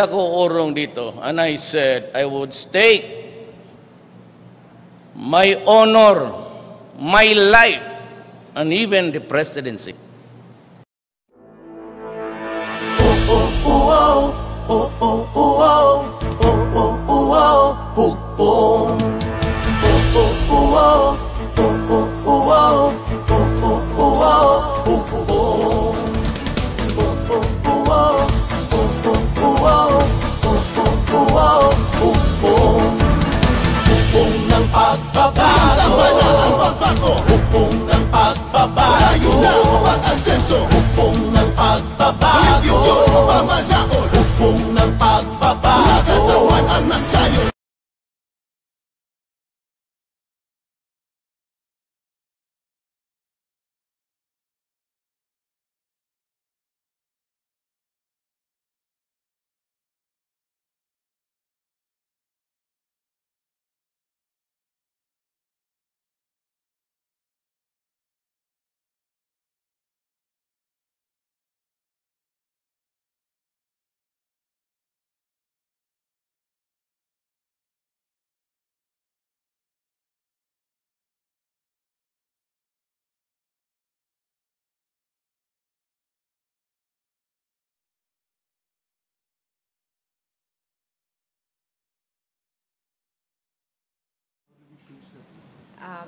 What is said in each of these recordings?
Ako urong dito, and I said I would stake my honor, my life, and even the presidency. Hukong ng pagbabago, pag-asenso. Hukong ng pagbabago, pamanaon. Hukong ng pagbabago, katawan ang nasayo.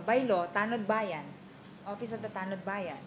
Bylaw, Tanod Bayan, Office of the Tanod Bayan.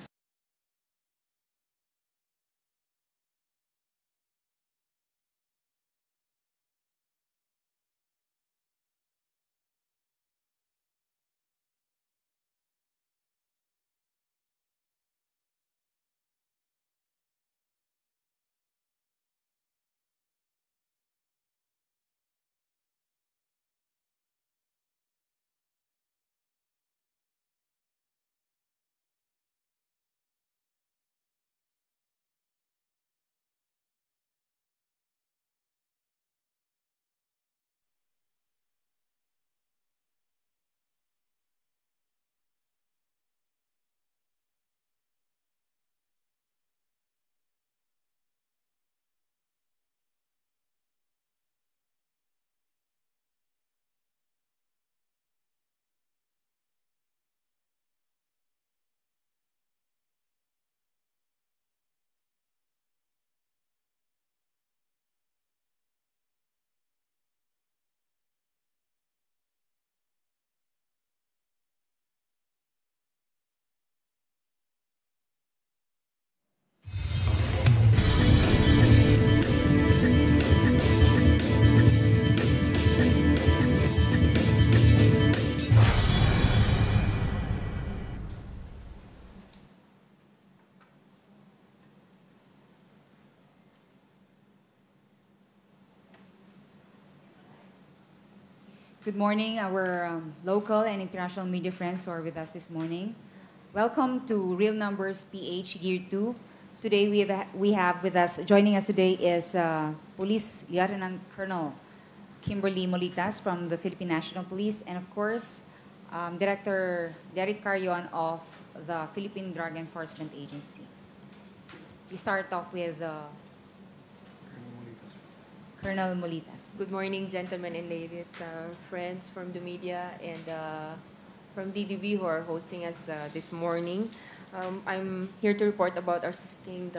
Good morning, our local and international media friends who are with us this morning. Welcome to Real Numbers PH Year 2. Today we have with us, joining us today is Police Lieutenant Colonel Kimberly Molitas from the Philippine National Police, and of course, Director Derek Carrion of the Philippine Drug Enforcement Agency. We start off with Colonel Molitas. Good morning, gentlemen and ladies, friends from the media and from DDB who are hosting us this morning. I'm here to report about our sustained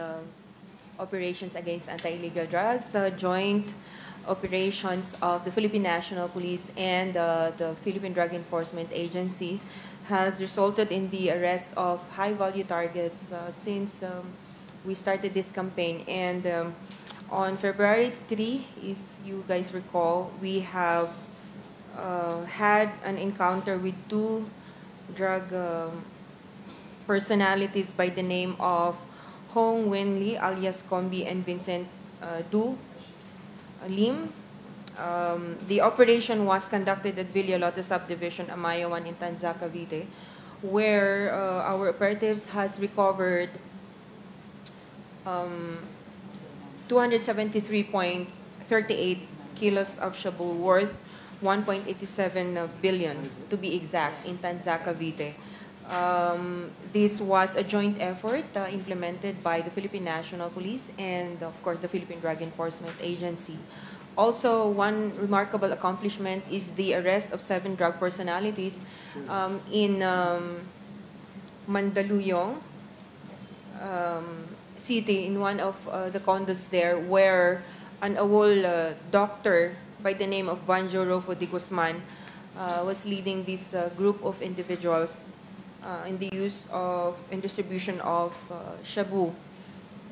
operations against anti-illegal drugs, joint operations of the Philippine National Police and the Philippine Drug Enforcement Agency has resulted in the arrest of high-value targets since we started this campaign. And on February 3, if you guys recall, we have had an encounter with two drug personalities by the name of Hong Wen Lee, alias Kombi, and Vincent Du Lim. The operation was conducted at Villalote Subdivision, Amayawan in Tanza, Cavite, where our operatives has recovered 273.38 kilos of shabu worth 1.87 billion, to be exact, in Tanza, Cavite. This was a joint effort implemented by the Philippine National Police and, of course, the Philippine Drug Enforcement Agency. Also, one remarkable accomplishment is the arrest of 7 drug personalities in Mandaluyong City, in one of the condos there, where an AWOL doctor by the name of Banjo Rofo de Guzman was leading this group of individuals in the use of and distribution of shabu.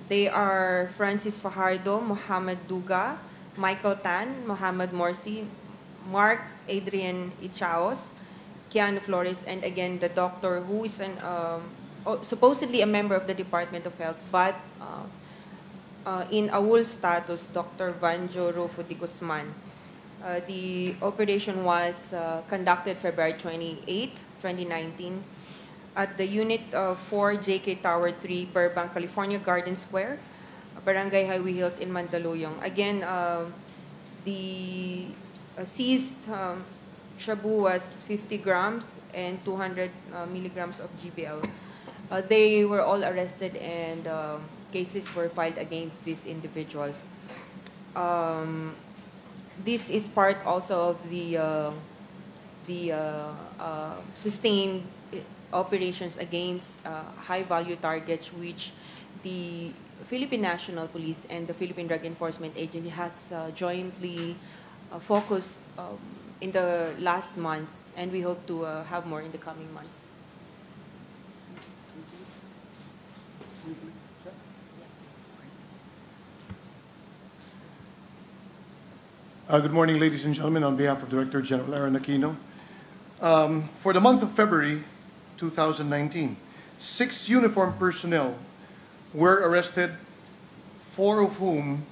They are Francis Fajardo, Muhammad Duga, Michael Tan, Muhammad Morsi, Mark Adrian Ichaos, Keanu Flores, and again the doctor who is supposedly a member of the Department of Health, but in AWOL status, Dr. Banjo Rofo de Guzman. The operation was conducted February 28, 2019, at the Unit 4 JK Tower 3, Burbank, California, Garden Square, Barangay Highway Hills in Mandaluyong. Again, the seized shabu was 50 grams and 200 milligrams of GBL. They were all arrested and cases were filed against these individuals. This is part also of the sustained operations against high-value targets, which the Philippine National Police and the Philippine Drug Enforcement Agency has jointly focused in the last months, and we hope to have more in the coming months. Good morning, ladies and gentlemen. On behalf of Director General Aaron Aquino, for the month of February 2019, 6 uniformed personnel were arrested, 4 of whom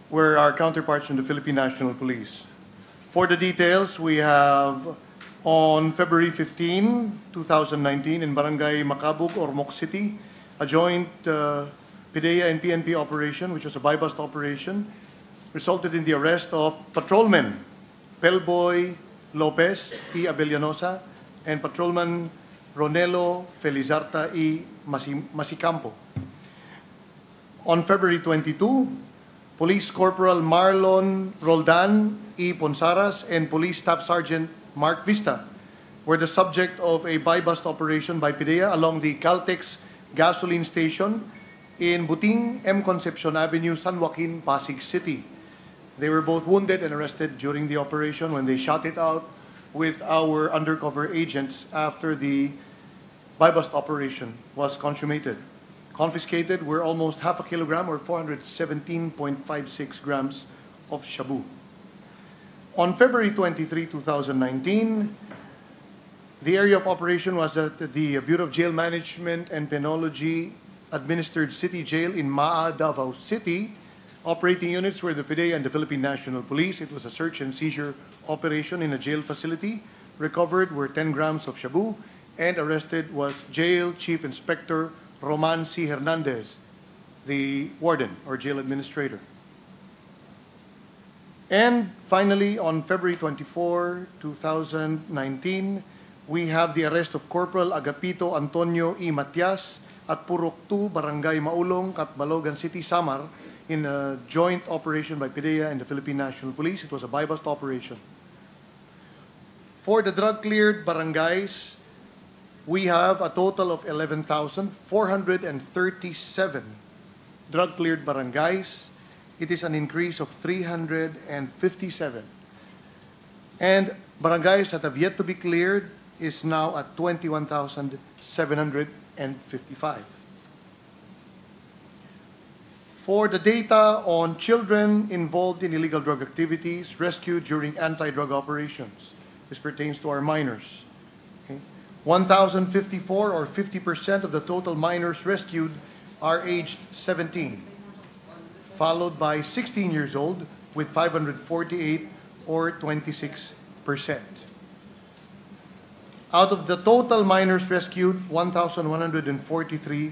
were our counterparts from the Philippine National Police. For the details, we have on February 15, 2019, in Barangay Macabug, Ormoc City, a joint PDEA and PNP operation, which was a buy-bust operation, resulted in the arrest of patrolman Pelboy Lopez E. Abellanosa and patrolman Ronelo Felizarta E. Masicampo. On February 22, Police Corporal Marlon Roldan E. Ponsaras and Police Staff Sergeant Mark Vista were the subject of a buy-bust operation by PDEA along the Caltex gasoline station in Buting M. Concepcion Avenue, San Joaquin, Pasig City. They were both wounded and arrested during the operation when they shot it out with our undercover agents after the buy-bust operation was consummated. Confiscated were almost half a kilogram or 417.56 grams of shabu. On February 23, 2019, the area of operation was at the Bureau of Jail Management and Penology administered city jail in Maa, Davao City. Operating units were the PDEA and the Philippine National Police. It was a search and seizure operation in a jail facility. Recovered were 10 grams of shabu, and arrested was Jail Chief Inspector Roman C. Hernandez, the warden or jail administrator. And finally, on February 24, 2019, we have the arrest of Corporal Agapito Antonio E. Matias at Purok 2, Barangay Maulong, Catbalogan City, Samar, in a joint operation by PDEA and the Philippine National Police. It was a buy-bust operation. For the drug-cleared barangays, we have a total of 11,437 drug-cleared barangays. It is an increase of 357. And barangays that have yet to be cleared is now at 21,755. For the data on children involved in illegal drug activities rescued during anti-drug operations, this pertains to our minors. 1,054 or 50% of the total minors rescued are aged 17, followed by 16 years old with 548 or 26%. Out of the total minors rescued, 1,143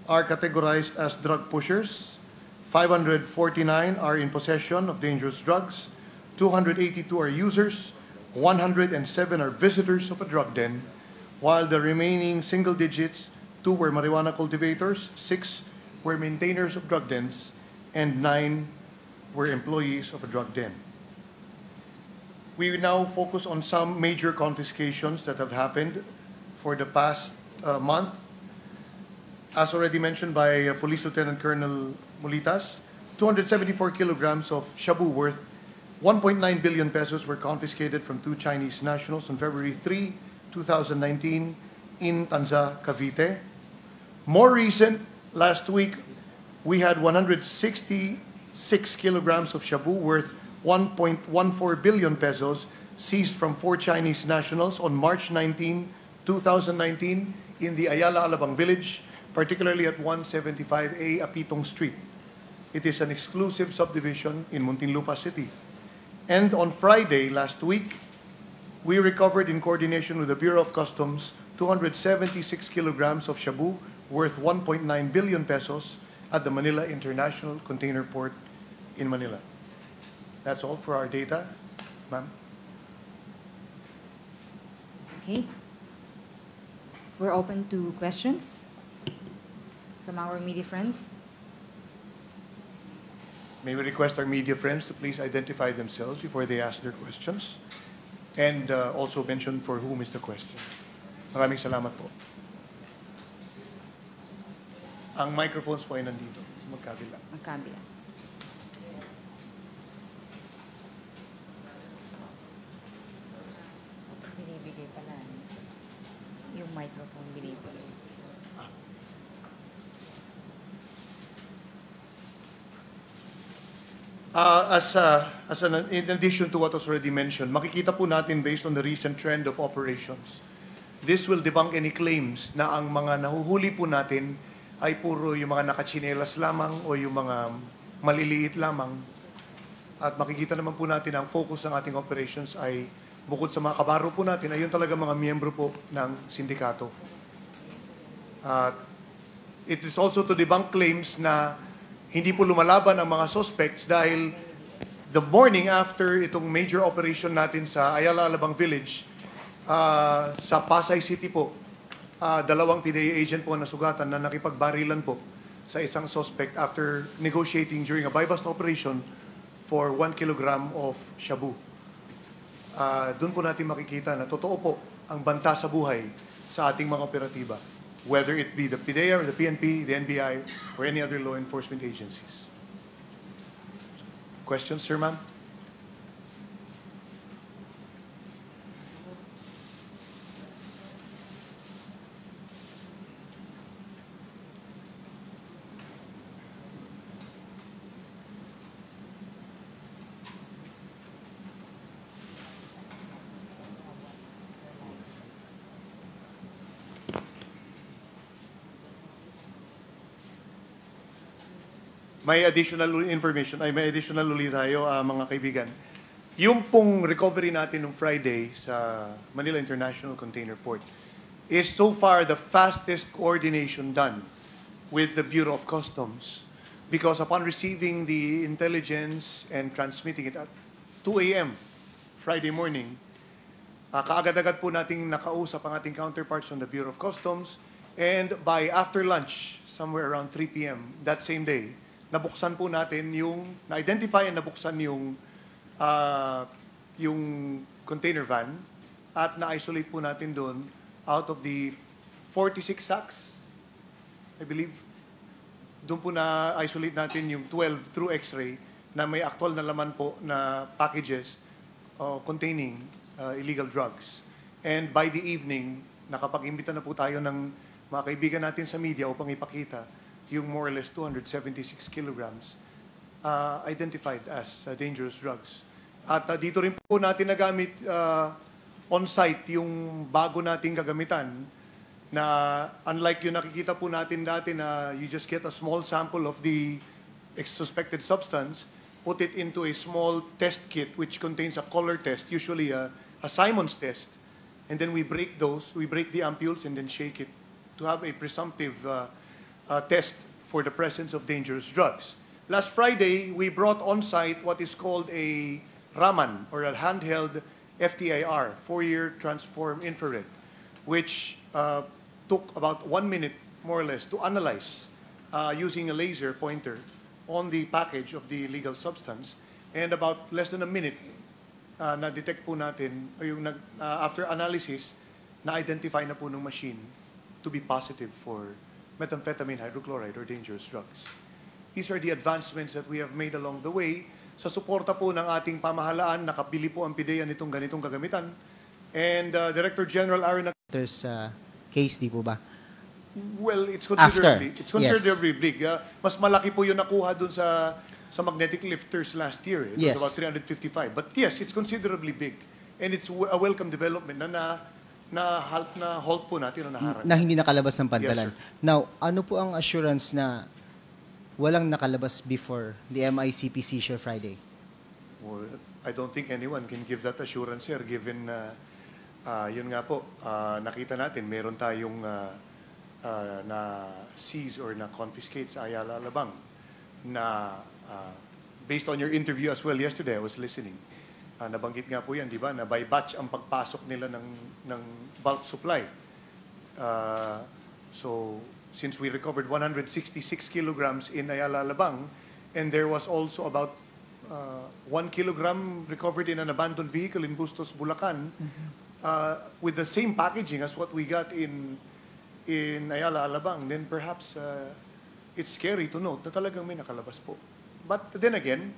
are categorized as drug pushers, 549 are in possession of dangerous drugs, 282 are users, 107 are visitors of a drug den, while the remaining single digits, 2 were marijuana cultivators, 6 were maintainers of drug dens, and 9 were employees of a drug den. We now focus on some major confiscations that have happened for the past month. As already mentioned by Police Lieutenant Colonel Mulitas, 274 kilograms of shabu worth 1.9 billion pesos were confiscated from 2 Chinese nationals on February 3, 2019 in Tanza, Cavite. More recent, last week, we had 166 kilograms of shabu worth 1.14 billion pesos seized from 4 Chinese nationals on March 19, 2019 in the Ayala Alabang village, particularly at 175A Apitong Street. It is an exclusive subdivision in Muntinlupa City. And on Friday last week, we recovered in coordination with the Bureau of Customs 276 kilograms of shabu worth 1.9 billion pesos at the Manila International Container Port in Manila. That's all for our data, ma'am. Okay. We're open to questions from our media friends. May we request our media friends to please identify themselves before they ask their questions and also mention for whom is the question. Maraming salamat po. Ang microphones po ay nandito sa magkabila. Magkabila. Binibigay pala. Yung microphone binibigay. In addition to what was already mentioned, makikita po natin based on the recent trend of operations, this will debunk any claims na ang mga nahuhuli po natin ay puro yung mga nakachinelas lamang o yung mga maliliit lamang. At makikita naman po natin ang focus ng ating operations ay bukod sa mga kabaro po natin, ay yun talaga mga miyembro po ng sindikato. It is also to debunk claims na hindi po lumalaban ang mga suspects dahil the morning after itong major operation natin sa Ayala Alabang Village, sa Pasay City po, 2 PDEA agent po na sugatan na nakipagbarilan po sa isang suspect after negotiating during a buy-bust operation for 1 kilogram of shabu. Doon po natin makikita na totoo po ang banta sa buhay sa ating mga operatiba, whether it be the PDEA or the PNP, the NBI, or any other law enforcement agencies. Questions, sir, ma'am? May additional information, may additional ulit tayo, mga kaibigan. Yung pong recovery natin nung Friday sa Manila International Container Port is so far the fastest coordination done with the Bureau of Customs, because upon receiving the intelligence and transmitting it at 2 a.m. Friday morning, kaagad-agad po nating nakausap ang ating counterparts from the Bureau of Customs, and by after lunch, somewhere around 3 p.m. that same day, nabuksan po natin na-identify and nabuksan yung container van at na-isolate po natin doon out of the 46 sacks, I believe. Doon po na-isolate natin yung 12 through X-ray na may actual na laman po na packages containing illegal drugs. And by the evening, nakapag-imbita na po tayo ng mga kaibigan natin sa media upang ipakita yung more or less 276 kilograms identified as dangerous drugs. At dito rin po natin nagamit on-site yung bago nating gagamitan na unlike yung nakikita po natin dati na you just get a small sample of the suspected substance, put it into a small test kit which contains a color test, usually a Simon's test, and then we break the ampules and then shake it to have a presumptive test for the presence of dangerous drugs. Last Friday, we brought on-site what is called a Raman, or a handheld FTIR, Fourier Transform Infrared, which took about 1 minute, more or less, to analyze using a laser pointer on the package of the illegal substance. And about less than a minute, na-detect po natin, o yung after analysis, na-identify na po ng machine to be positive for methamphetamine hydrochloride or dangerous drugs. These are the advancements that we have made along the way. Sa suporta po ng ating pamahalaan, nakabili po ang PDEA nitong ganitong kagamitan. And Director General Aaron... There's case, di po ba? Well, it's After, considerably big. Mas malaki po yung nakuha dun sa magnetic lifters last year. It Yes. was about 355. But yes, it's considerably big. And it's a welcome development na halt po natin o naharang. Na hindi nakalabas ng pantalan. Yes, sir. Now, ano po ang assurance na walang nakalabas before the MICP seizure Friday? Well, I don't think anyone can give that assurance, sir, given yun nga po, nakita natin, meron tayong na seize or na confiscate sa Ayala Alabang na based on your interview as well yesterday, I was listening. Nabanggit nga po yan, di ba, na by batch ang pagpasok nila ng bulk supply. So, since we recovered 166 kilograms in Ayala Alabang, and there was also about 1 kilogram recovered in an abandoned vehicle in Bustos, Bulacan, with the same packaging as what we got in Ayala Alabang, then perhaps it's scary to note na talagang may nakalabas po. But then again,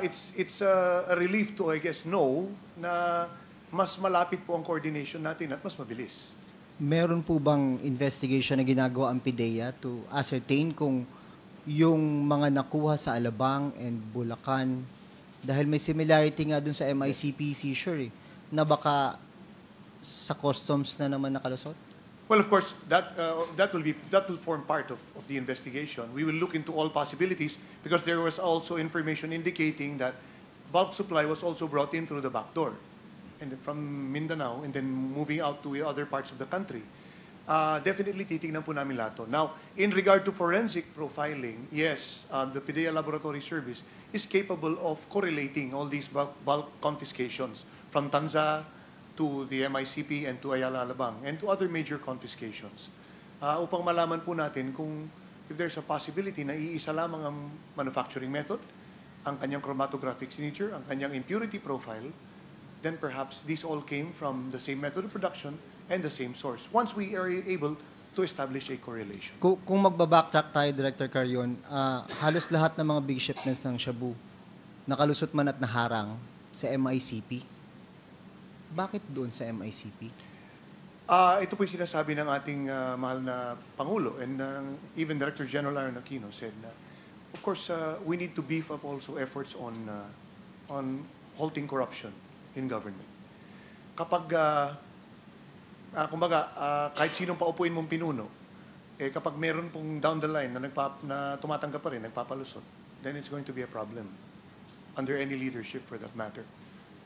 it's a relief to, I guess, know na mas malapit po ang coordination natin at mas mabilis. Meron po bang investigation na ginagawa ang PDEA to ascertain kung yung mga nakuha sa Alabang and Bulacan, dahil may similarity nga dun sa MICP seizure, na baka sa customs na naman nakalusot? Well, of course, that will form part of the investigation. We will look into all possibilities because there was also information indicating that bulk supply was also brought in through the back door, and from Mindanao, and then moving out to other parts of the country. Definitely titignan po namin lahat to. Now, in regard to forensic profiling, yes, the PDEA Laboratory Service is capable of correlating all these bulk confiscations from Tanza to the MICP and to Ayala Alabang and to other major confiscations. Upang malaman po natin kung if there's a possibility na iisa lamang ang manufacturing method, ang kanyang chromatographic signature, ang kanyang impurity profile, then perhaps these all came from the same method of production and the same source. Once we are able to establish a correlation. Kung magbabacktrack tayo, Director Carion, halos lahat ng mga big shipments ng shabu nakalusot man at naharang sa MICP. Bakit doon sa MICP? Ito po yung sinasabi ng ating mahal na Pangulo, and even Director General Aaron Aquino said na, of course, we need to beef up also efforts on halting corruption in government. Kapag, kumbaga, kahit sinong paupuin mong pinuno, kapag meron pong down the line na tumatanggap pa rin, nagpapalusot, then it's going to be a problem under any leadership for that matter.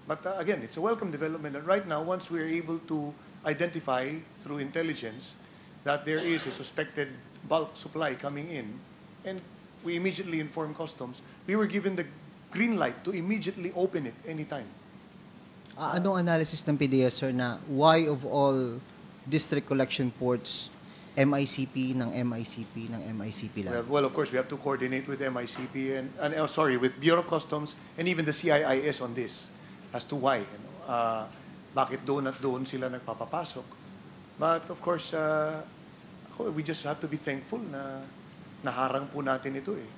But again, it's a welcome development. And right now, once we are able to identify through intelligence that there is a suspected bulk supply coming in, and we immediately inform customs, we were given the green light to immediately open it anytime. Anong analysis ng PDEA, sir, na why of all district collection ports, MICP ng MICP ng MICP lang? Well, of course, we have to coordinate with MICP and with Bureau of Customs and even the CIIS on this, as to why, bakit doon at doon sila nagpapapasok. But of course, we just have to be thankful na naharang po natin ito eh.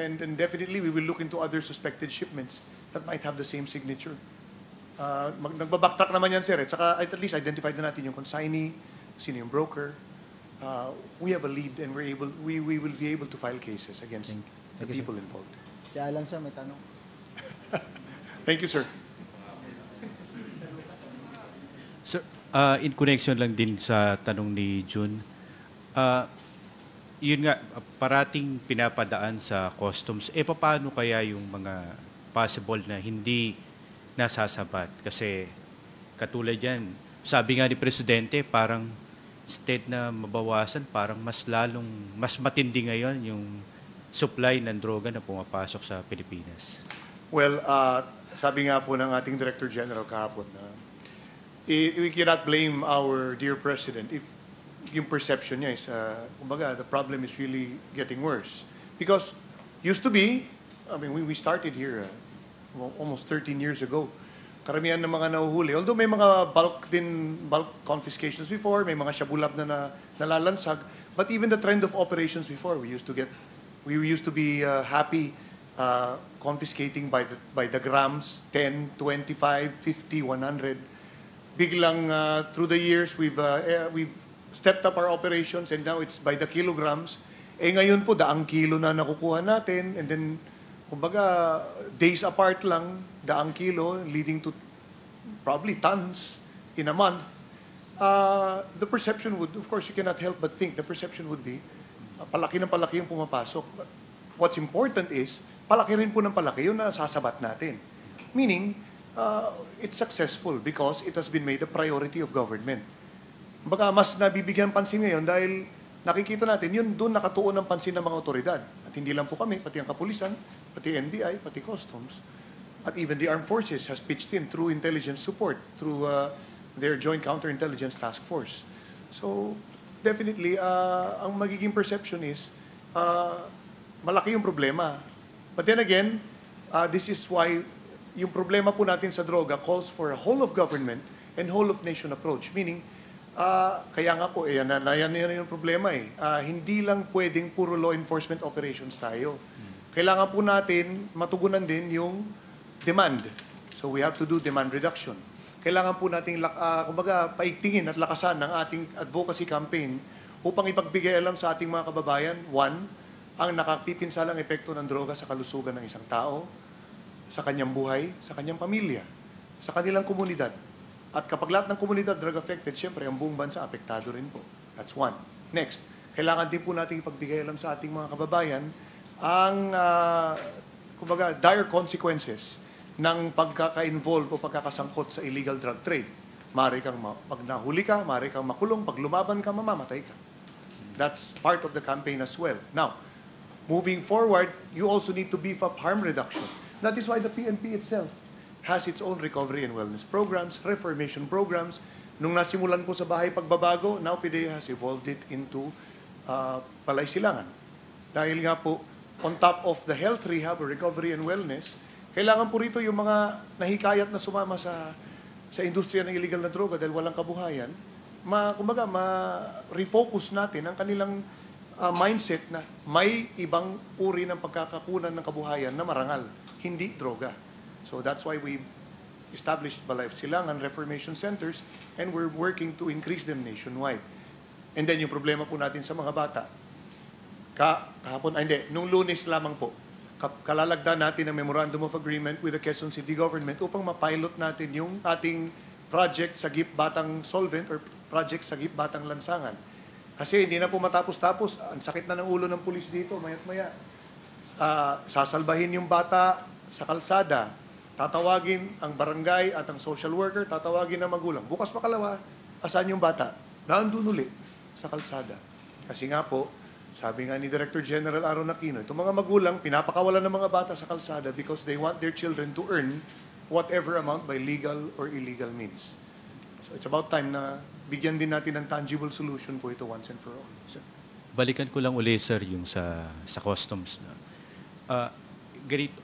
And definitely, we will look into other suspected shipments that might have the same signature. Nagbabacktrack naman yan, sir. At saka at least identified na natin yung consignee, sino yung broker. We have a lead and we will be able to file cases against the people involved. Si Alan, sir, may tanong. Thank you, sir. Sir, in connection lang din sa tanong ni June, yun nga, parating pinapadaan sa customs, paano kaya yung mga possible na hindi nasasabat? Kasi katulad yan, sabi nga ni Presidente, parang instead na mabawasan, parang mas matindi ngayon yung supply ng droga na pumapasok sa Pilipinas. Well, sabi nga po ng ating Director General kahapon na we cannot blame our dear president if yung perception niya is, kumbaga, the problem is really getting worse. Because used to be, I mean, we started here almost 13 years ago. Karamihan ng mga nahuhuli. Although may mga bulk confiscations before, may mga shabulab na nalalansag, but even the trend of operations before, we used to be happy confiscating by the grams, 10, 25, 50, 100. Biglang through the years, we've stepped up our operations and now it's by the kilograms. Ngayon po, 100 kilo na nakukuha natin and then, kumbaga, days apart lang, 100 kilo, leading to probably tons in a month. The perception would, of course, you cannot help but think, the perception would be, palaki ng palaki yung pumapasok. But what's important is, palaki rin po ng palaki yung nasasabat natin. Meaning, it's successful because it has been made a priority of government. Baka mas nabibigyan pansin ngayon dahil nakikita natin yun doon nakatuon ng pansin ng mga otoridad. At hindi lang po kami, pati ang kapulisan, pati NBI, pati customs, at even the armed forces has pitched in through intelligence support, through their Joint Counterintelligence Task Force. So, definitely, ang magiging perception is, malaki yung problema. But then again, this is why yung problema po natin sa droga calls for a whole of government and whole of nation approach. Meaning, kaya nga po, yan yung problema eh. Hindi lang pwedeng puro law enforcement operations tayo. Kailangan po natin matugunan din yung demand. So we have to do demand reduction. Kailangan po nating kumbaga, paigtingin at lakasan ng ating advocacy campaign upang ipagbigay alam sa ating mga kababayan, one, ang nakapipinsalang epekto ng droga sa kalusugan ng isang tao, sa kanyang buhay, sa kanyang pamilya, sa kanilang komunidad. At kapag lahat ng komunidad drug-affected, siyempre, ang buong bansa apektado rin po. That's one. Next, kailangan din po natin ipagbigay alam sa ating mga kababayan ang, kumbaga, dire consequences ng pagkaka-involve o pagkakasangkot sa illegal drug trade. Maaari kang, pag nahuli ka, maaari kang makulong, pag lumaban ka, mamamatay ka. That's part of the campaign as well. Now, moving forward, you also need to beef up harm reduction. That is why the PNP itself has its own recovery and wellness programs, reformation programs. Nung nasimulan po sa bahay pagbabago, now PDEA has evolved it into Palay Silangan. Dahil nga po, on top of the health rehab or recovery and wellness, kailangan po rito yung mga nahikayat na sumama sa industriya ng illegal na droga dahil walang kabuhayan, kumbaga, ma-refocus natin ang kanilang mindset na may ibang uri ng pagkakakunan ng kabuhayan na marangal, hindi droga. So that's why we established Balay Silangan Reformation Centers and we're working to increase them nationwide. And then yung problema po natin sa mga bata, nung Lunes lamang po, kalalagdan natin ang Memorandum of Agreement with the Quezon City Government upang mapilot natin yung ating project sa GIP Batang Solvent or project sa GIP Batang Lansangan. Kasi hindi na po matapos-tapos, ang sakit na ng ulo ng pulis dito, maya't-maya. Sasalbahin yung bata sa kalsada, tatawagin ang barangay at ang social worker, tatawagin ang magulang. Bukas makalawa, asan yung bata? Naandun uli sa kalsada. Kasi nga po, sabi nga ni Director General Aaron Aquino, itong mga magulang, pinapakawalan ng mga bata sa kalsada because they want their children to earn whatever amount by legal or illegal means. So it's about time na bigyan din natin ng tangible solution po ito once and for all. Balikan ko lang uli, sir, yung sa customs.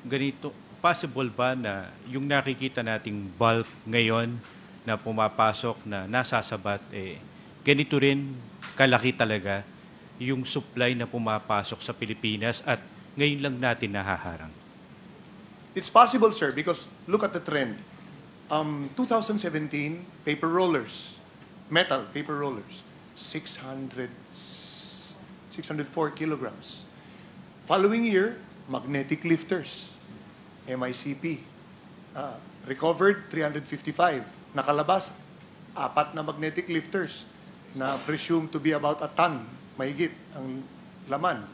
Ganito, possible ba na yung nakikita nating bulk ngayon na pumapasok na nasasabat, ganito rin kalaki talaga yung supply na pumapasok sa Pilipinas at ngayon lang natin nahaharang? It's possible, sir, because look at the trend. 2017, paper rollers, metal paper rollers, 604 kilograms. Following year, magnetic lifters, MICP, recovered 355. Nakalabas, 4 na magnetic lifters na presumed to be about a ton, mahigit ang laman.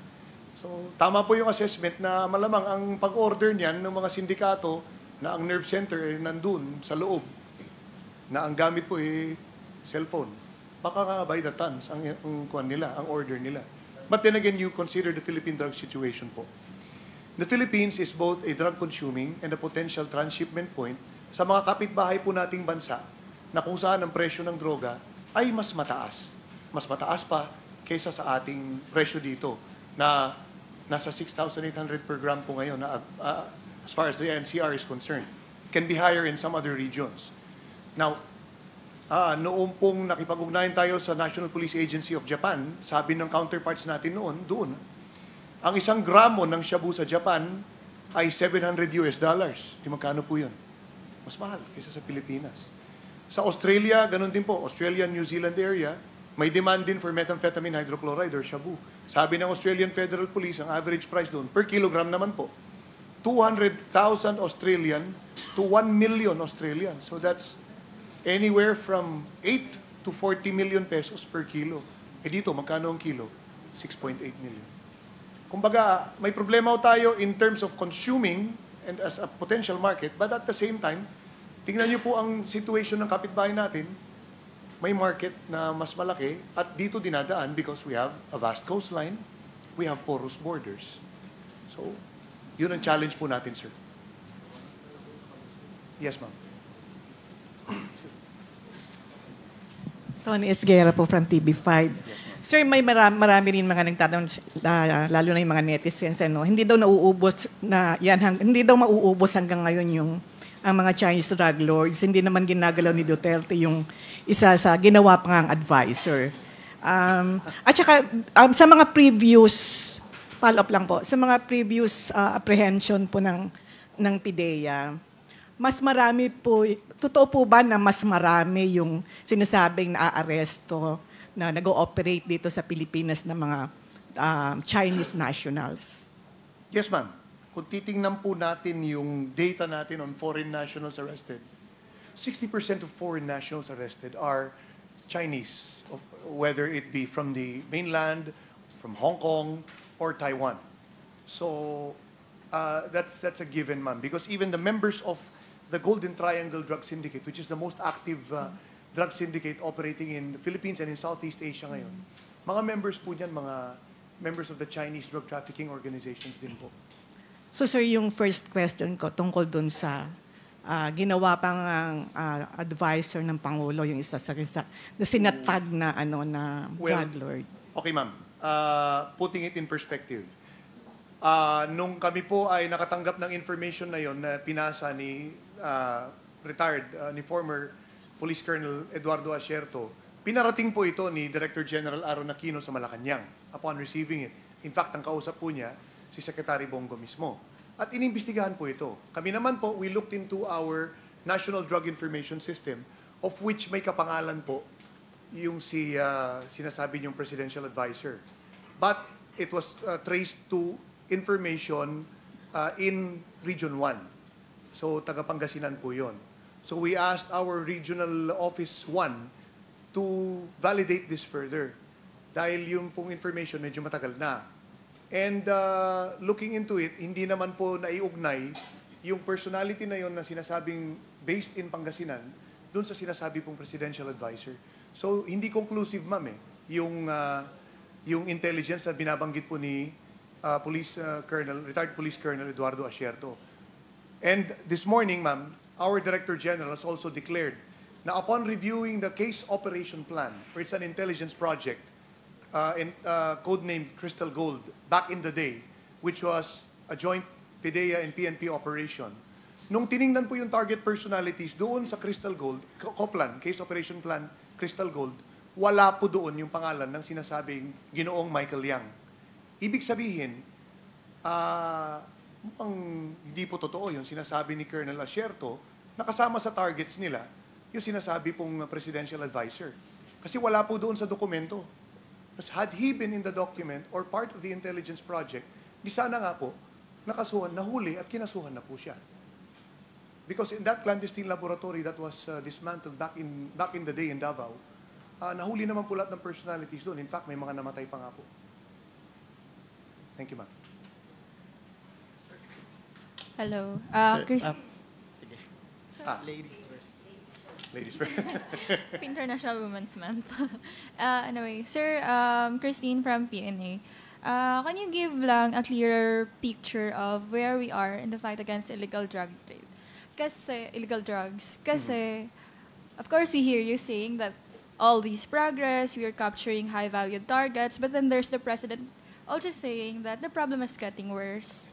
So, tama po yung assessment na malamang ang pag-order niyan ng mga sindikato na ang nerve center ay nandun sa loob, na ang gamit po ay cellphone. Baka nga by the tons ang order nila. But then again, you consider the Philippine drug situation po. The Philippines is both a drug-consuming and a potential transshipment point sa mga kapitbahay po nating bansa na kung saan ang presyo ng droga ay mas mataas. Mas mataas pa kaysa sa ating presyo dito na nasa 6,800 per gram po ngayon na, as far as the NCR is concerned. Can be higher in some other regions. Now, noong pong nakipag-ugnayan tayo sa National Police Agency of Japan, sabi ng counterparts natin doon, ang 1 gramo ng shabu sa Japan ay $700 US. Di magkano po yun? Mas mahal kaysa sa Pilipinas. Sa Australia, ganun din po. Australia, New Zealand area, may demand din for methamphetamine hydrochloride or shabu. Sabi ng Australian Federal Police, ang average price doon, per kilogram naman po, 200,000 Australian to 1 million Australian. So that's anywhere from 8 to 40 million pesos per kilo. Eh dito, magkano ang kilo? 6.8 million. Kumbaga, may problema tayo in terms of consuming and as a potential market, but at the same time, tingnan niyo po ang situation ng kapitbahay natin, may market na mas malaki at dito dinadaan because we have a vast coastline, we have porous borders. So, yun ang challenge po natin, sir. Yes, ma'am. Sonny Esguerra po from TV5. Sir, may marami rin mga nagtatanong, lalo na yung mga netizens, hindi daw nauubos hindi daw mauubos hanggang ngayon yung ang mga Chinese drug lords. Hindi naman ginagalaw ni Duterte yung isa sa ginawa pa ngang advisor. At saka, sa mga previous, follow-up lang po, sa mga previous apprehension po ng PDEA, mas marami po, totoo po ba na mas marami yung sinasabing naaaresto na nag-ooperate dito sa Pilipinas ng mga Chinese nationals? Yes, ma'am. Kung titingnan po natin yung data natin on foreign nationals arrested, 60% of foreign nationals arrested are Chinese, whether it be from the mainland, from Hong Kong, or Taiwan. So that's a given, ma'am. Because even the members of the Golden Triangle Drug Syndicate, which is the most active drug syndicate operating in the Philippines and in Southeast Asia ngayon, mga members po dyan, mga members of the Chinese drug trafficking organizations din po. So sir, yung first question ko tungkol dun sa ginawa pang advisor ng Pangulo, yung isa sa na sinatag na drug lord. Okay, ma'am. Putting it in perspective. Nung kami po ay nakatanggap ng information na yon na pinasa ni ni former Police Colonel Eduardo Acierto, pinarating po ito ni Director General Aaron Aquino sa Malacanang upon receiving it. In fact, ang kausap po niya, si Secretary Bongo mismo. At inimbestigahan po ito. Kami naman po, we looked into our National Drug Information System, of which may kapangalan po yung sinasabi niyong presidential advisor. But it was traced to information in Region 1. So, taga-Pangasinan po yun. So, we asked our Regional Office 1 to validate this further. Dahil yung pong information medyo matagal na. And looking into it, hindi naman po naiugnay yung personality na yon na sinasabing based in Pangasinan dun sa sinasabi pong presidential advisor. So, hindi conclusive, ma'am, yung intelligence na binabanggit po ni retired Police Colonel Eduardo Acierto. And this morning, ma'am, our Director General has also declared na upon reviewing the case operation plan, where it's an intelligence project, codenamed Crystal Gold, back in the day, which was a joint PDEA and PNP operation. Nung tiningnan po yung target personalities doon sa Crystal Gold, COPLAN, Case Operation Plan, Crystal Gold, wala po doon yung pangalan ng sinasabing Ginoong Michael Yang. Ibig sabihin, hindi po totoo yung sinasabi ni Colonel Acierto na kasama sa targets nila yung sinasabi pong presidential advisor. Kasi wala po doon sa dokumento. Had he been in the document or part of the intelligence project, di sana nga po, nakasuhan, nahuli at kinasuhan na po siya. Because in that clandestine laboratory that was dismantled back in the day in Davao, nahuli naman po lahat ng personalities doon. In fact, may mga namatay pa nga po. Thank you, ma'am. Hello. Sige. Ladies first. Ladies first. International Women's Month. Anyway, Sir Christine from PNA, can you give lang a clearer picture of where we are in the fight against illegal drug trade? Kasi, illegal drugs. Kasi, of course, we hear you saying that all these progress, we are capturing high-value targets, but then there's the president also saying that the problem is getting worse.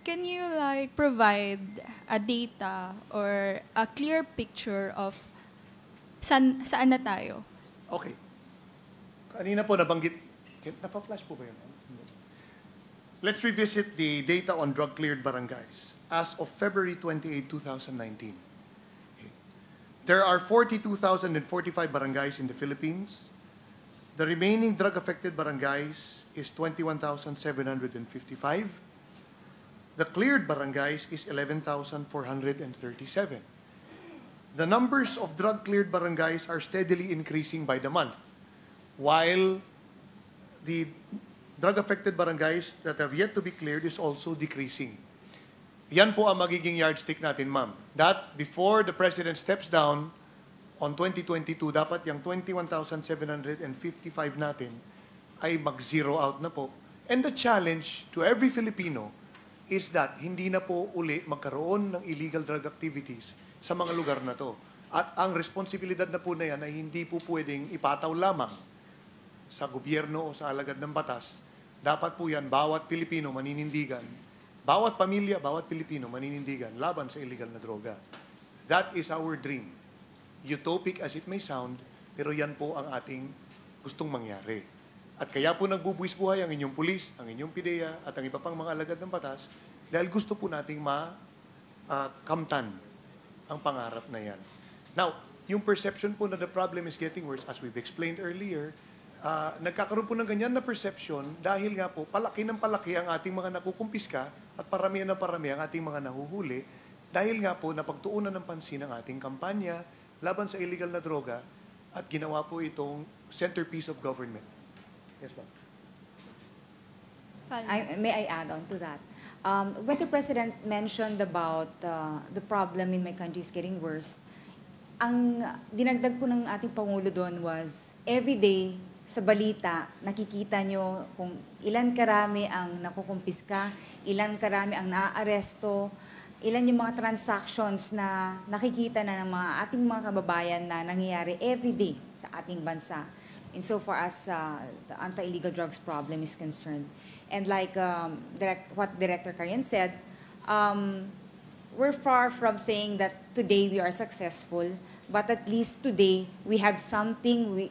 Can you like provide a data or a clear picture of saan na tayo? Okay. Kanina po nabanggit, napa-flash po ba yun? Let's revisit the data on drug-cleared barangays as of February 28, 2019. Okay. There are 42,045 barangays in the Philippines. The remaining drug-affected barangays is 21,755. The cleared barangays is 11,437. The numbers of drug-cleared barangays are steadily increasing by the month, while the drug-affected barangays that have yet to be cleared is also decreasing. Yan po ang magiging yardstick natin, ma'am. That before the President steps down on 2022, dapat yung 21,755 natin ay mag-zero out na po. And the challenge to every Filipino is that hindi na po uli magkaroon ng illegal drug activities sa mga lugar na to. At ang responsibilidad na po na yan ay hindi po pwedeng ipataw lamang sa gobyerno o sa alagad ng batas. Dapat po yan, bawat Pilipino maninindigan, bawat pamilya, bawat Pilipino maninindigan laban sa illegal na droga. That is our dream. Utopic as it may sound, pero yan po ang ating gustong mangyari. At kaya po nagbubuwis buhay ang inyong pulis, ang inyong PDEA, at ang iba pang mga alagad ng batas, dahil gusto po nating makamtan ang pangarap na yan. Now, yung perception po na the problem is getting worse, as we've explained earlier, nagkakaroon po ng ganyan na perception dahil nga po, palaki ng palaki ang ating mga nakukumpiska at paramihan ng parami ang ating mga nahuhuli dahil nga po napagtuunan ng pansin ang ating kampanya laban sa illegal na droga at ginawa po itong centerpiece of government. Yes, ma'am. May I add on to that? When the President mentioned about the problem in my country is getting worse, ang dinagdag po ng ating Pangulo doon was, everyday sa balita, nakikita nyo kung ilan karami ang nakukumpiska, ilan karami ang naaaresto, ilan yung mga transactions na nakikita na ng mga ating mga kababayan na nangyayari everyday sa ating bansa. Insofar as the anti-illegal drugs problem is concerned. And like what Director Karian said, we're far from saying that today we are successful, but at least today we have something,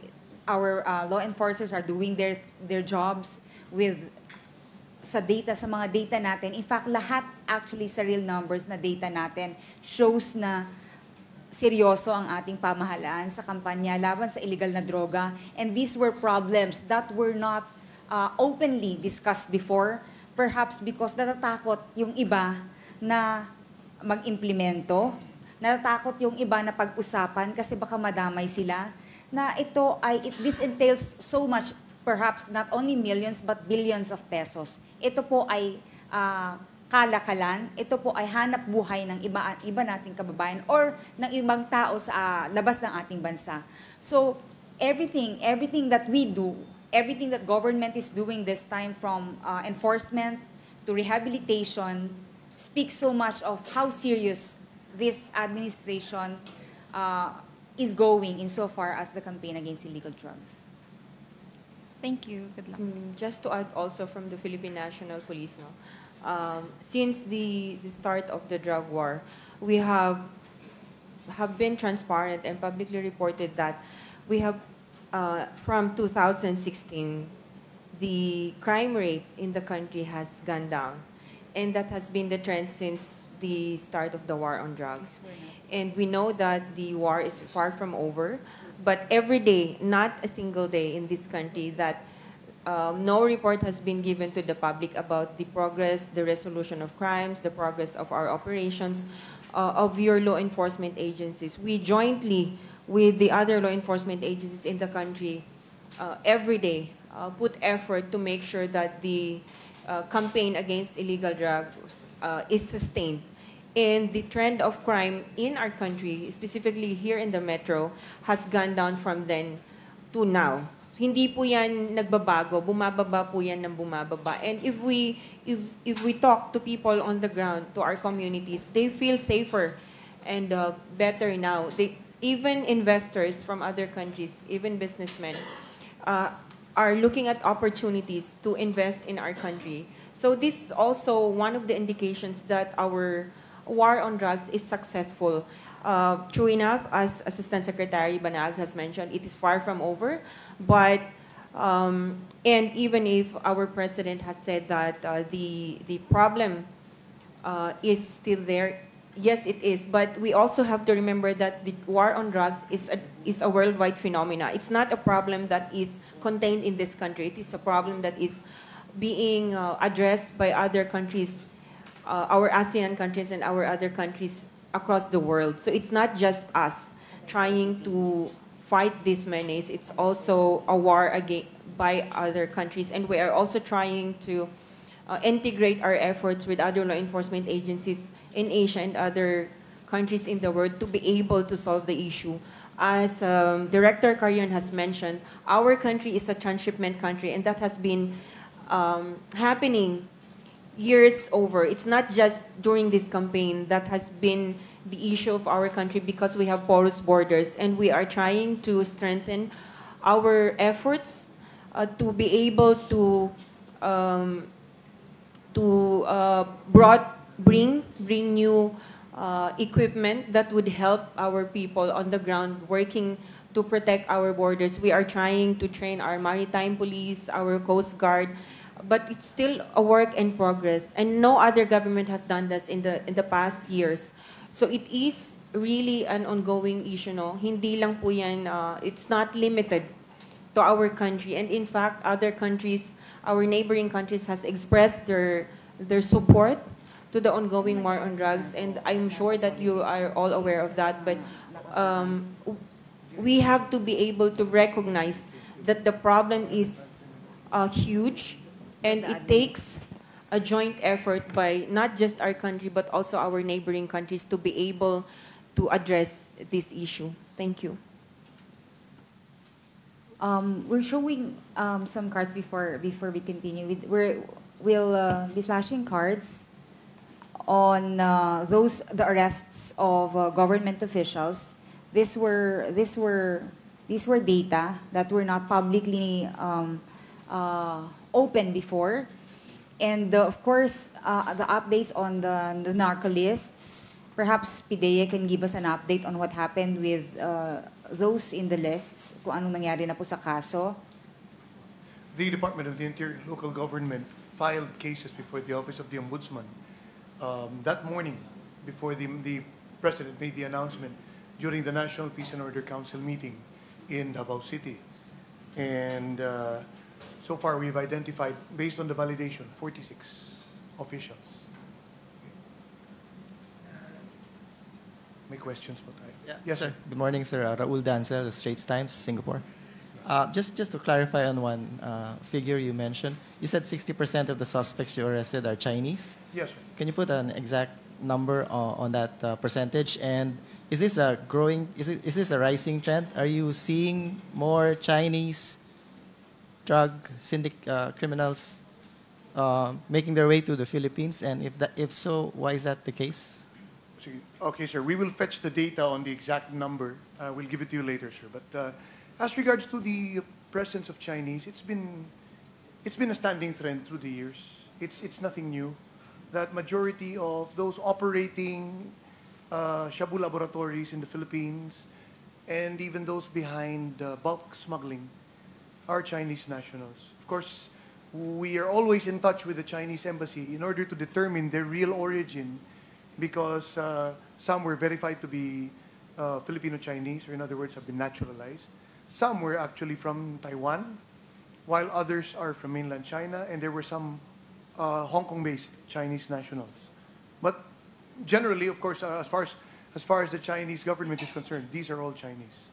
our law enforcers are doing their jobs with sa mga data natin. In fact, lahat actually sa real numbers na data natin shows na seryoso ang ating pamahalaan sa kampanya laban sa illegal na droga. And these were problems that were not openly discussed before, perhaps because natatakot yung iba na mag-implemento, natatakot yung iba na pag-usapan kasi baka madamay sila, na this entails so much, perhaps not only millions but billions of pesos. Ito po ay kalakalan, ito po ay hanap buhay ng iba nating kababayan or ng ibang tao sa labas ng ating bansa. So, everything that we do, everything that government is doing this time from enforcement to rehabilitation speaks so much of how serious this administration is going insofar as the campaign against illegal drugs. Thank you. Good luck. Just to add also from the Philippine National Police, since the start of the drug war, we have been transparent and publicly reported that we have, from 2016, the crime rate in the country has gone down. And that has been the trend since the start of the war on drugs. And we know that the war is far from over, but every day, not a single day in this country that no report has been given to the public about the progress, the resolution of crimes, the progress of our operations, of your law enforcement agencies. We jointly, with the other law enforcement agencies in the country, every day put effort to make sure that the campaign against illegal drugs is sustained. And the trend of crime in our country, specifically here in the metro, has gone down from then to now. Hindi po yan nagbabago, bumababa po yan ng bumababa. And if we talk to people on the ground, to our communities, they feel safer and better now. even investors from other countries, even businessmen, are looking at opportunities to invest in our country. So this is also one of the indications that our war on drugs is successful. True enough, as Assistant Secretary Banag has mentioned, it is far from over, but and even if our president has said that the problem is still there, yes, it is. But we also have to remember that the war on drugs is a worldwide phenomena. It's not a problem that is contained in this country. It is a problem that is being addressed by other countries, our ASEAN countries and our other countries across the world. So it's not just us trying to fight this menace. It's also a war by other countries, and we are also trying to integrate our efforts with other law enforcement agencies in Asia and other countries in the world to be able to solve the issue. As Director Carion has mentioned, our country is a transshipment country, and that has been happening years over. It's not just during this campaign that has been the issue of our country, because we have porous borders, and we are trying to strengthen our efforts to be able to bring new equipment that would help our people on the ground working to protect our borders. We are trying to train our maritime police, our Coast Guard, but it's still a work in progress, and no other government has done this in the past years. So it is really an ongoing issue, no? Hindi lang po yan, it's not limited to our country, and in fact, other countries, our neighboring countries has expressed their support to the ongoing war on drugs, and I'm sure that you are all aware of that, but we have to be able to recognize that the problem is huge, and it takes a joint effort by not just our country, but also our neighboring countries to be able to address this issue. Thank you. We're showing some cards before we continue. We'll be flashing cards on the arrests of government officials. These were data that were not publicly open before, and of course the updates on the narco lists. Perhaps PDEA can give us an update on what happened with those in the lists, kung anong nangyari na po sa kaso. The Department of the Interior local government filed cases before the Office of the Ombudsman that morning before the President made the announcement during the National Peace and Order Council meeting in Davao City. And so far we've identified, based on the validation, 46 officials. May questions? Yes, sir. Good morning, sir. Raul Dancel, Straits Times, Singapore. Just to clarify on one figure you mentioned, you said 60% of the suspects you arrested are Chinese. Yes, sir. Can you put an exact number on that percentage? And is this a growing? Is this a rising trend? Are you seeing more Chinese drug criminals making their way to the Philippines? And if so, why is that the case? Okay, sir. We will fetch the data on the exact number. We'll give it to you later, sir. But as regards to the presence of Chinese, it's been a standing trend through the years. It's nothing new. That majority of those operating shabu laboratories in the Philippines, and even those behind bulk smuggling, are Chinese nationals. Of course, we are always in touch with the Chinese embassy in order to determine their real origin, because some were verified to be Filipino-Chinese, or in other words, have been naturalized. Some were actually from Taiwan, while others are from mainland China, and there were some Hong Kong-based Chinese nationals. But generally, of course, as far as the Chinese government is concerned, these are all Chinese.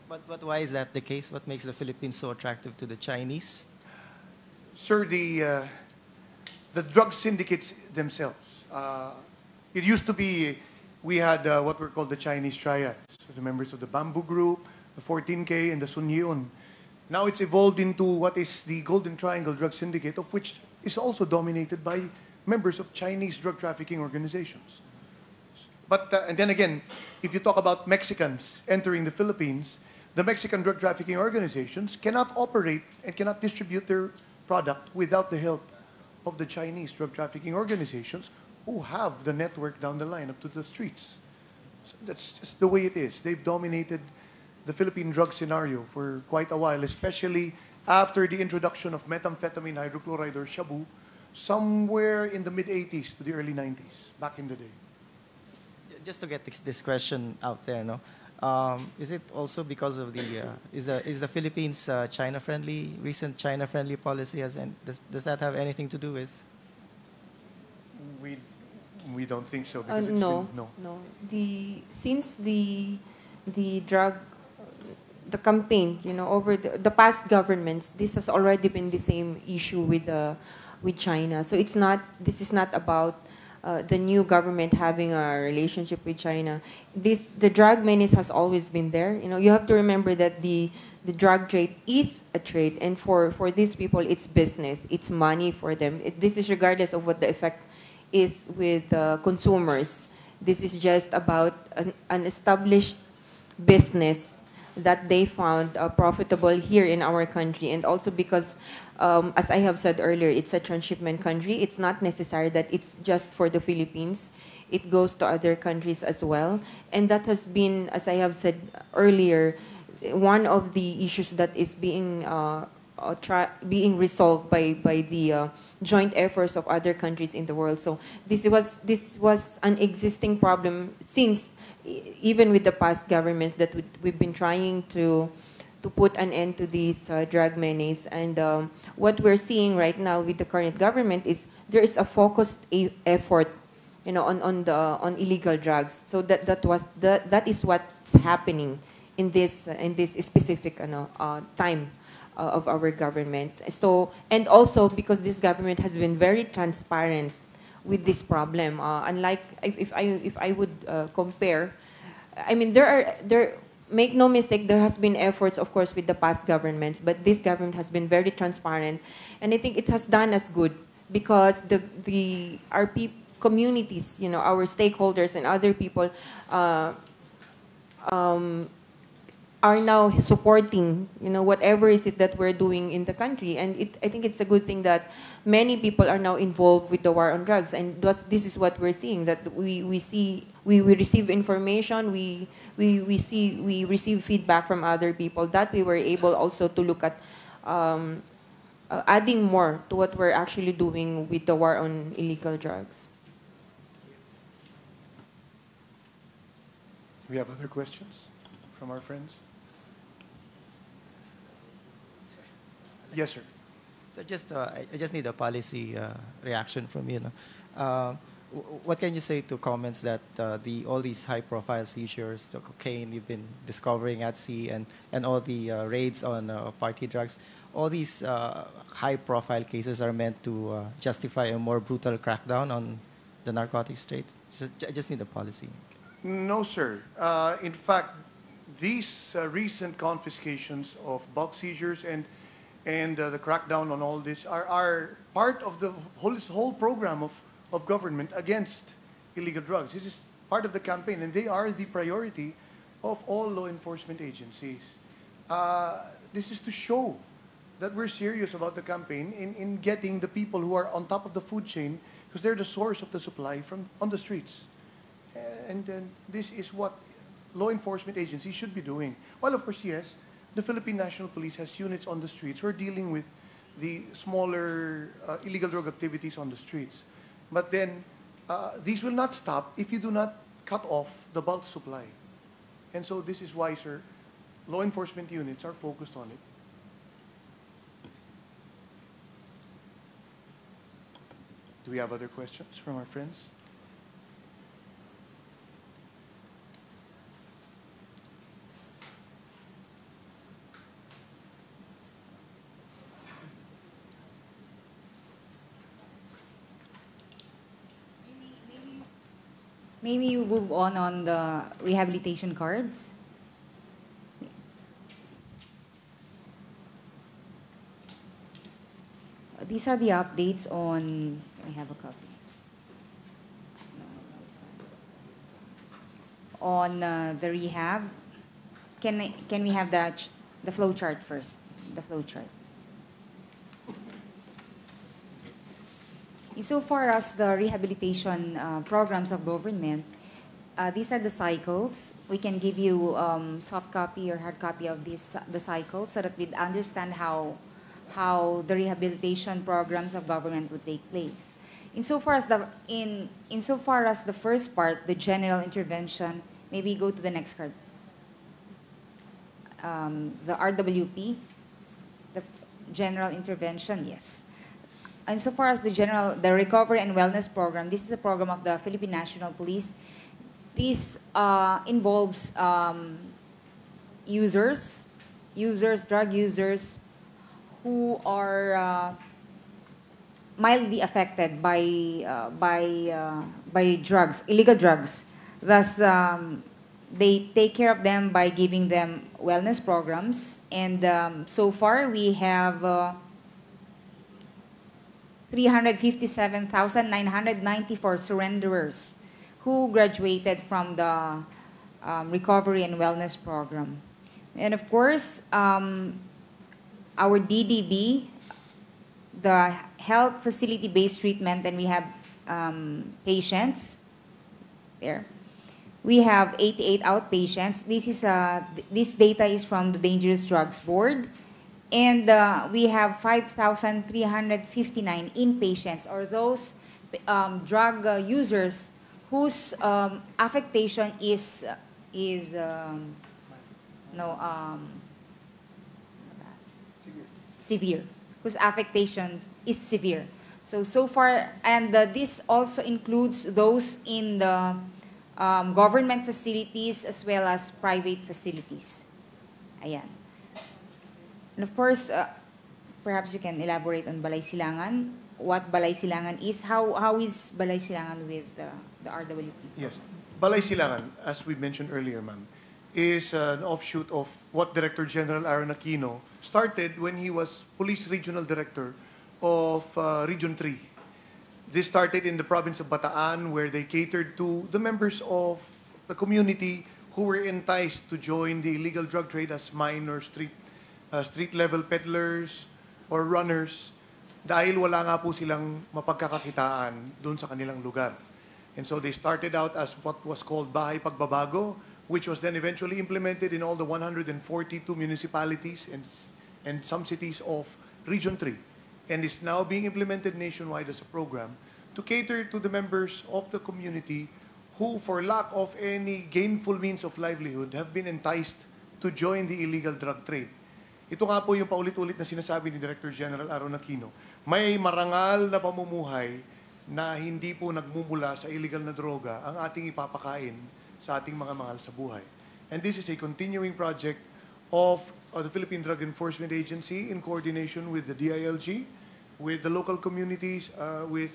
But why is that the case? What makes the Philippines so attractive to the Chinese? Sir, the drug syndicates themselves. It used to be, we had what were called the Chinese triads, so the members of the Bamboo Group, the 14K, and the Sun Yun. Now it's evolved into what is the Golden Triangle Drug Syndicate, of which is also dominated by members of Chinese drug trafficking organizations. But and then again, if you talk about Mexicans entering the Philippines, the Mexican drug trafficking organizations cannot operate and cannot distribute their product without the help of the Chinese drug trafficking organizations who have the network down the line up to the streets. So that's just the way it is. They've dominated the Philippine drug scenario for quite a while, especially after the introduction of methamphetamine hydrochloride or shabu somewhere in the mid-80s to the early 90s, back in the day. Just to get this question out there, no? Is it also because of the is the Philippines China-friendly, recent China-friendly policy? Does that have anything to do with? We don't think so because No. Since the drug, the campaign, over the past governments, this has already been the same issue with China. So this is not about the new government having a relationship with China. The drug menace has always been there. You have to remember that the drug trade is a trade, and for these people, it's business, it's money for them. This is regardless of what the effect is with consumers. This is just about an established business that they found profitable here in our country, and also because, as I have said earlier, it's a transshipment country. It's not necessary that it's just for the Philippines. It goes to other countries as well, and that has been, as I have said earlier, one of the issues that is being resolved by the joint efforts of other countries in the world. So this was an existing problem since even with the past governments that we've been trying to put an end to these drug menace. And what we're seeing right now with the current government is there is a focused effort, on illegal drugs. So that is what's happening in this specific time of our government. So, and also because this government has been very transparent with this problem. Unlike if I would compare, I mean make no mistake, there has been efforts, of course, with the past governments, but this government has been very transparent, and I think it has done us good because our communities, our stakeholders and other people are now supporting, whatever is it that we're doing in the country. And I think it's a good thing that many people are now involved with the war on drugs. And this is what we're seeing, that we receive information, we receive feedback from other people that we were able also to look at adding more to what we're actually doing with the war on illegal drugs. We have other questions from our friends? Yes, sir. So I just need a policy reaction from you. What can you say to comments that all these high-profile seizures, the cocaine you've been discovering at sea, and all the raids on party drugs, all these high-profile cases are meant to justify a more brutal crackdown on the narcotics trade? I just need a policy. No, sir. In fact, these recent confiscations of bulk seizures and the crackdown on all this are part of the whole program of government against illegal drugs. This is part of the campaign, and they are the priority of all law enforcement agencies. This is to show that we're serious about the campaign in getting the people who are on top of the food chain, because they're the source of the supply on the streets. And this is what law enforcement agencies should be doing. Well, of course, yes, the Philippine National Police has units on the streets who are dealing with the smaller illegal drug activities on the streets. But then these will not stop if you do not cut off the bulk supply. And so this is why, sir, law enforcement units are focused on it. Do we have other questions from our friends? Maybe you move on the rehabilitation cards. These are the updates on, I have a copy. on the rehab. Can we have the flow chart first? The flow chart. Insofar as the rehabilitation programs of government, these are the cycles. We can give you soft copy or hard copy of the cycles so that we'd understand how the rehabilitation programs of government would take place. Insofar as the first part, the general intervention, maybe go to the next card. The RWP, the general intervention, yes. Insofar as the recovery and wellness program, this is a program of the Philippine National Police. This involves drug users who are mildly affected by drugs, illegal drugs. Thus, they take care of them by giving them wellness programs. And so far, we have 357,994 surrenderers who graduated from the recovery and wellness program. And of course, our DDB, the health facility-based treatment, and we have patients there. We have 88 outpatients. This data is from the Dangerous Drugs Board. And we have 5,359 inpatients, or those drug users whose affectation is severe, whose affectation is severe. So far, and this also includes those in the government facilities as well as private facilities. Ayan. And of course, perhaps you can elaborate on Balay Silangan. What Balay Silangan is, how is Balay Silangan with the RWP? Yes. Balay Silangan, as we mentioned earlier, ma'am, is an offshoot of what Director General Aaron Aquino started when he was Police Regional Director of Region 3. This started in the province of Bataan, where they catered to the members of the community who were enticed to join the illegal drug trade as minor street-level peddlers or runners, dahil wala nga po silang mapagkakakitaan doon sa kanilang lugar. And so they started out as what was called Bahay Pagbabago, which was then eventually implemented in all the 142 municipalities and some cities of Region 3, and is now being implemented nationwide as a program to cater to the members of the community who, for lack of any gainful means of livelihood, have been enticed to join the illegal drug trade. Ito nga po yung paulit-ulit na sinasabi ni Director General Aaron Aquino. May marangal na pamumuhay na hindi po nagmumula sa illegal na droga ang ating ipapakain sa ating mga mahal sa buhay. And this is a continuing project of the Philippine Drug Enforcement Agency in coordination with the DILG, with the local communities, with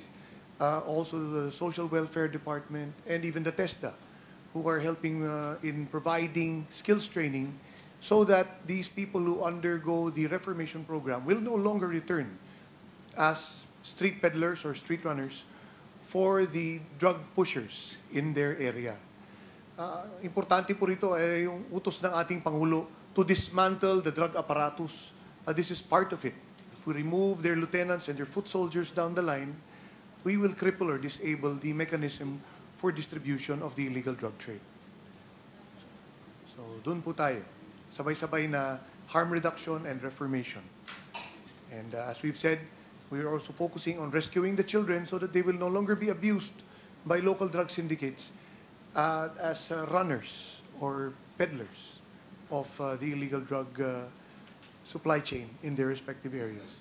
also the Social Welfare Department, and even the TESDA, who are helping in providing skills training so that these people who undergo the reformation program will no longer return as street peddlers or street runners for the drug pushers in their area. Importante po rito ay yung utos ng ating Pangulo to dismantle the drug apparatus. This is part of it. If we remove their lieutenants and their foot soldiers down the line, we will cripple or disable the mechanism for distribution of the illegal drug trade. So, dun po tayo. Sabay-sabay na harm reduction and reformation. And as we've said, we are also focusing on rescuing the children so that they will no longer be abused by local drug syndicates as runners or peddlers of the illegal drug supply chain in their respective areas.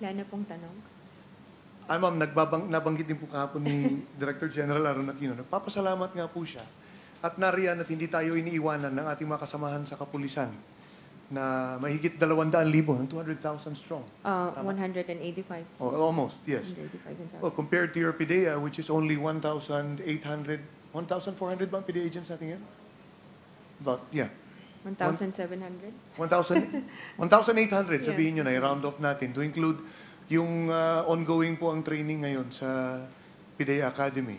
Wala na pong tanong. Ma'am, nabanggit din po kahapon ni Director General Aaron Aquino. Nagpapasalamat nga po siya at nariyan at hindi tayo iniiwanan ng ating mga kasamahan sa kapulisan na mahigit 200,000, 200,000 strong. 185. Oh, almost, yes. 185,000. Well, compared to your PDEA, which is only 1,800, 1,400 ba ang PDEA agents natin yan? About, yeah. 1,700? 1,800, sabihin nyo na, i-round off natin to include yung ongoing po ang training ngayon sa PDEA Academy.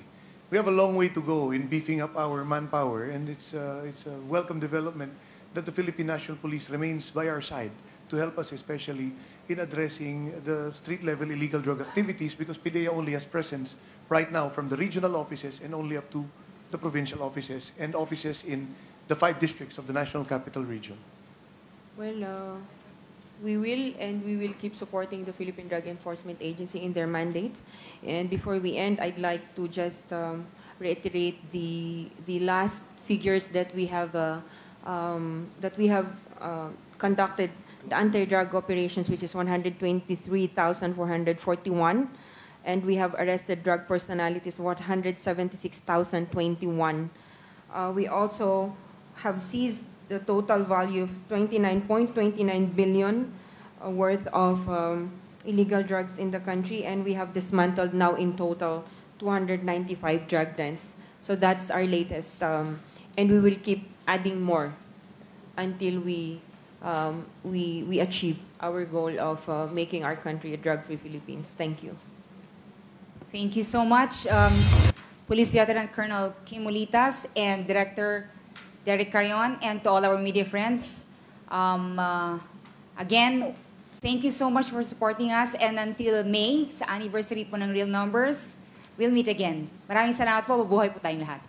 We have a long way to go in beefing up our manpower, and it's a welcome development that the Philippine National Police remains by our side to help us, especially in addressing the street-level illegal drug activities, because PDEA only has presence right now from the regional offices and only up to the provincial offices and offices in the 5 districts of the National Capital Region. Well, we will keep supporting the Philippine Drug Enforcement Agency in their mandates. And before we end, I'd like to just reiterate the last figures that we have conducted the anti-drug operations, which is 123,441, and we have arrested drug personalities 176,021. We also have seized the total value of 29.29 billion worth of illegal drugs in the country, and we have dismantled now in total 295 drug dens. So that's our latest, and we will keep adding more until we achieve our goal of making our country a drug-free Philippines. Thank you. Thank you so much, Police Lieutenant Colonel Kim Ulitas and Director Derek Carion, and to all our media friends. Again, thank you so much for supporting us, and until May, sa anniversary po ng Real Numbers, we'll meet again. Maraming salamat po. Mabuhay po tayong lahat.